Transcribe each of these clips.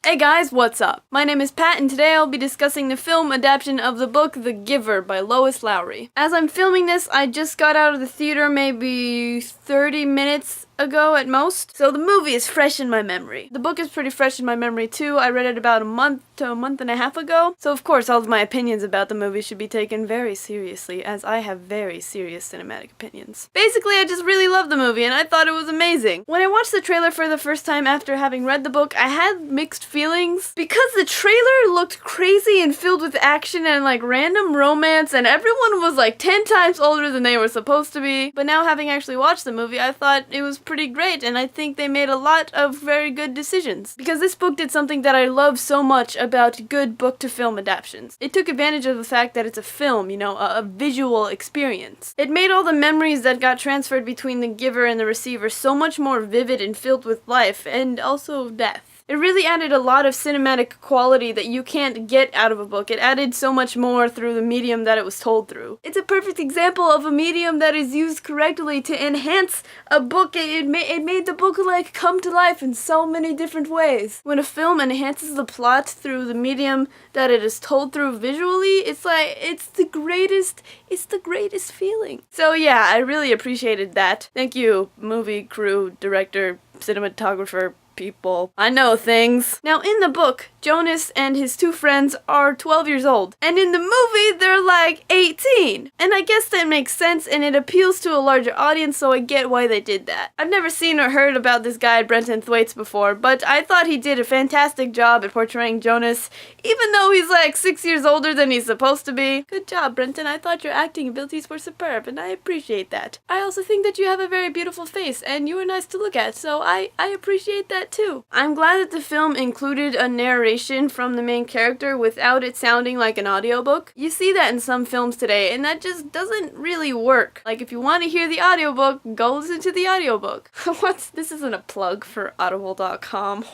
Hey guys, what's up? My name is Pat and today I'll be discussing the film adaptation of the book The Giver by Lois Lowry. As I'm filming this, I just got out of the theater maybe 30 minutes ago at most, so the movie is fresh in my memory. The book is pretty fresh in my memory too. I read it about a month to a month and a half ago, so of course all of my opinions about the movie should be taken very seriously, as I have very serious cinematic opinions. Basically, I just really loved the movie and I thought it was amazing. When I watched the trailer for the first time after having read the book, I had mixed feelings because the trailer looked crazy and filled with action and like random romance, and everyone was like 10 times older than they were supposed to be. But now having actually watched the movie, I thought it was pretty great, and I think they made a lot of very good decisions. Because this book did something that I love so much about good book-to-film adaptations. It took advantage of the fact that it's a film, you know, a visual experience. It made all the memories that got transferred between the giver and the receiver so much more vivid and filled with life, and also death. It really added a lot of cinematic quality that you can't get out of a book. It added so much more through the medium that it was told through. It's a perfect example of a medium that is used correctly to enhance a book. It made the book like come to life in so many different ways. When a film enhances the plot through the medium that it is told through visually, it's like, it's the greatest feeling. So yeah, I really appreciated that. Thank you, movie crew, director, cinematographer, people. I know things. Now in the book, Jonas and his two friends are 12 years old, and in the movie they're like 18. And I guess that makes sense and it appeals to a larger audience, so I get why they did that. I've never seen or heard about this guy Brenton Thwaites before, but I thought he did a fantastic job at portraying Jonas, even though he's like 6 years older than he's supposed to be. Good job, Brenton. I thought your acting abilities were superb, and I appreciate that. I also think that you have a very beautiful face, and you were nice to look at, so I appreciate that too. I'm glad that the film included a narration from the main character without it sounding like an audiobook. You see that in some films today, and that just doesn't really work. Like, if you want to hear the audiobook, go listen to the audiobook. What? This isn't a plug for audible.com.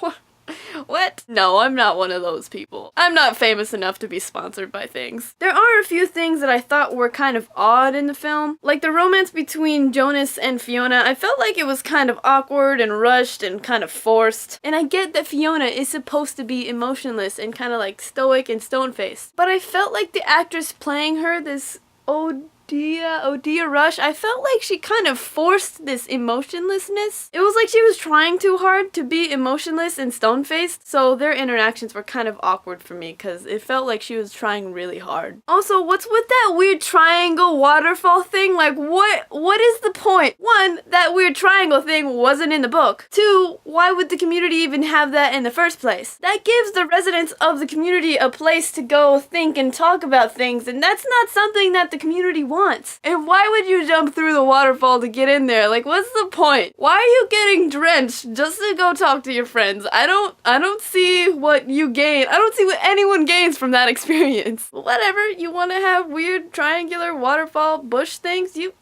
What? No, I'm not one of those people. I'm not famous enough to be sponsored by things. There are a few things that I thought were kind of odd in the film. Like the romance between Jonas and Fiona, I felt like it was kind of awkward and rushed and kind of forced. And I get that Fiona is supposed to be emotionless and kind of like stoic and stone-faced. But I felt like the actress playing her, this Odia Rush, I felt like she kind of forced this emotionlessness. It was like she was trying too hard to be emotionless and stone-faced, so their interactions were kind of awkward for me because it felt like she was trying really hard. Also, what's with that weird triangle waterfall thing? Like, what is the point? One, that weird triangle thing wasn't in the book. Two, why would the community even have that in the first place? That gives the residents of the community a place to go think and talk about things, and that's not something that the community wants. And why would you jump through the waterfall to get in there? Like, what's the point? Why are you getting drenched just to go talk to your friends? I don't see what you gain. I don't see what anyone gains from that experience. Whatever, you want to have weird triangular waterfall bush things, you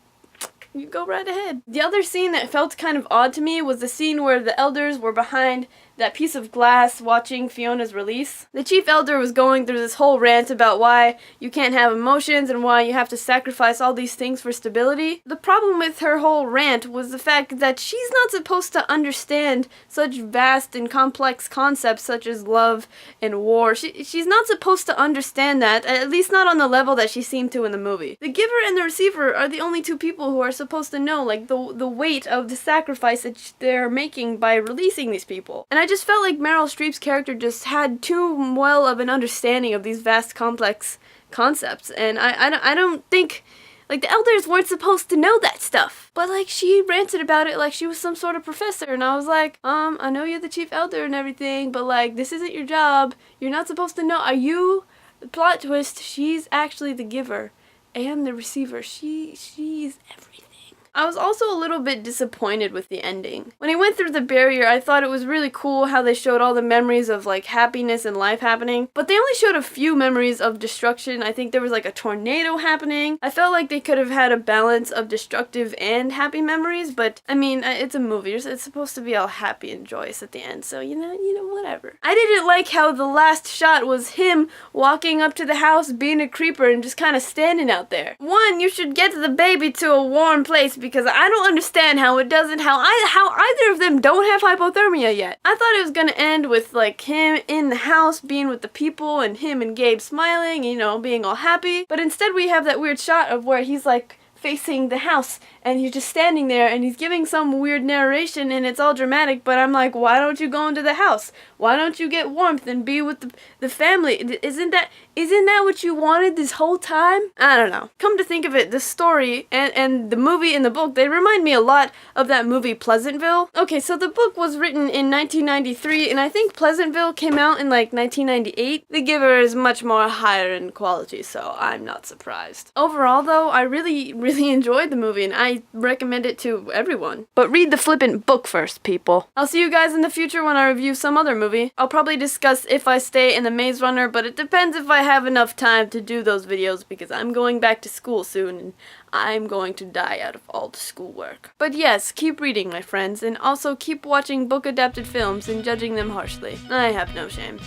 go right ahead. The other scene that felt kind of odd to me was the scene where the elders were behind that piece of glass watching Fiona's release. The chief elder was going through this whole rant about why you can't have emotions and why you have to sacrifice all these things for stability. The problem with her whole rant was the fact that she's not supposed to understand such vast and complex concepts such as love and war. She's not supposed to understand that, at least not on the level that she seemed to in the movie. The giver and the receiver are the only two people who are supposed to know, like, the weight of the sacrifice that they're making by releasing these people. And I just felt like Meryl Streep's character just had too well of an understanding of these vast, complex concepts, and I don't think, like, the elders weren't supposed to know that stuff. But, like, she ranted about it like she was some sort of professor, and I was like, I know you're the chief elder and everything, but, like, this isn't your job. You're not supposed to know. Are you? Plot twist, she's actually the giver and the receiver. She's everything. I was also a little bit disappointed with the ending. When he went through the barrier, I thought it was really cool how they showed all the memories of, like, happiness and life happening, but they only showed a few memories of destruction. I think there was, like, a tornado happening. I felt like they could have had a balance of destructive and happy memories, but, I mean, it's a movie. It's supposed to be all happy and joyous at the end, so, you know, whatever. I didn't like how the last shot was him walking up to the house, being a creeper, and just kind of standing out there. One, you should get the baby to a warm place because I don't understand how it doesn't, how either of them don't have hypothermia yet. I thought it was gonna end with like him in the house being with the people and him and Gabe smiling, you know, being all happy. But instead we have that weird shot of where he's like facing the house and he's just standing there and he's giving some weird narration and it's all dramatic, but I'm like, why don't you go into the house? Why don't you get warmth and be with the family? Isn't that what you wanted this whole time? I don't know. Come to think of it, the story and the movie and the book, they remind me a lot of that movie Pleasantville. Okay, so the book was written in 1993 and I think Pleasantville came out in like 1998. The Giver is much more higher in quality, so I'm not surprised. Overall though, I really enjoyed the movie and I recommend it to everyone. But read the flippant book first, people. I'll see you guys in the future when I review some other movie. I'll probably discuss If I Stay in the Maze Runner, but it depends if I have enough time to do those videos because I'm going back to school soon and I'm going to die out of all the schoolwork. But yes, keep reading, my friends, and also keep watching book-adapted films and judging them harshly. I have no shame.